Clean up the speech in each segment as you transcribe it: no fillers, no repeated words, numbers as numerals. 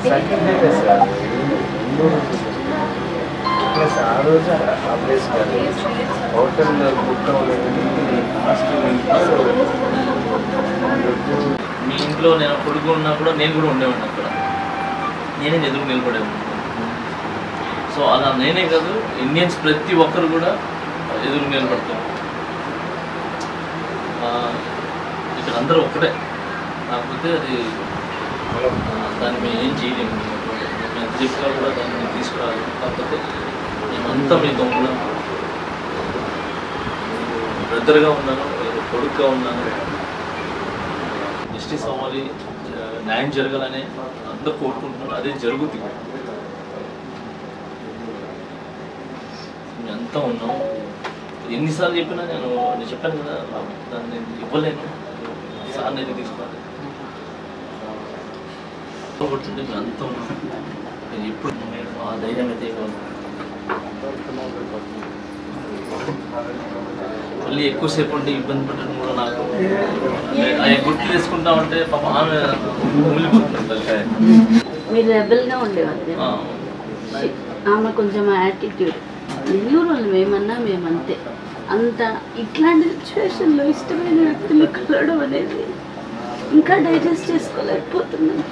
Second day sir plus ఆ రోజు ఆ ప్లేస్ కాదు హోటల్ బుక్ అవ్వలేదని మీ ఇంట్లో నేను కొడుకు ఉన్నా కూడా నేను కూడా ఉండేవాడిని అక్కడ, నేనే ఎదురు నిలబడేవాడిని. సో అలా నేనే కాదు, ఇండియన్స్ ప్రతి ఒక్కరు కూడా ఎదురు నిలబడతారు. ఇక్కడ అందరూ ఒక్కటే, కాకపోతే అది దాన్ని మేము ఏం చేయలేము. మేము ఎంత చెప్పినా కూడా దాన్ని తీసుకురాలి. కాకపోతే మేమంతా మీతో ఉన్నాను, బ్రదర్గా ఉన్నాను, కొడుకుగా ఉన్నాను. జస్టిస్ అవ్వాలి, న్యాయం జరగాలని అందరూ కోరుకుంటున్నారు. అదే జరుగుతుంది. మేమంతా ఉన్నాం. ఎన్నిసార్లు చెప్పినా నేను చెప్పాను కదా, దాన్ని నేను ఇవ్వలేను, సార్ నేను తీసుకోవాలి. కొడుతుంటే మేము అంతా ఉన్నాం. నేను ఎప్పుడు ఆ ధైర్యం అయితే మళ్ళీ ఎక్కువసేపు ఉంటే ఇబ్బంది పెట్టడం కూడా నాకు అవి గుర్తు చేసుకుంటామంటే పాప ఆమె ఊలిపోతుంది. మీరు రెబల్గా ఉండేవాళ్ళు, ఆమె కొంచెం యాటిట్యూడ్. నెల్లూరు వాళ్ళు మేమంతే. అంత ఇట్లాంటి సిచ్యువేషన్లో ఇష్టమైన వ్యక్తులు కలవడం అనేది ఇంకా డైజెస్ట్ చేసుకోలేకపోతున్నాను.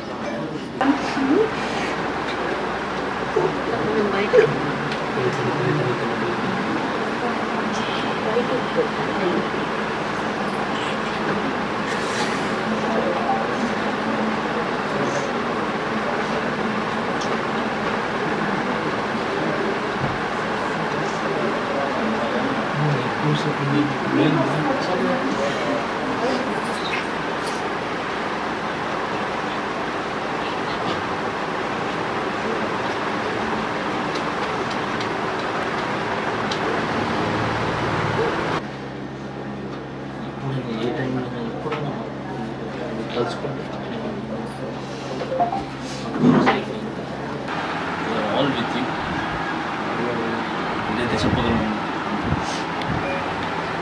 ఏ టైంలో ఎప్పుడైనా కలుసుకుంటే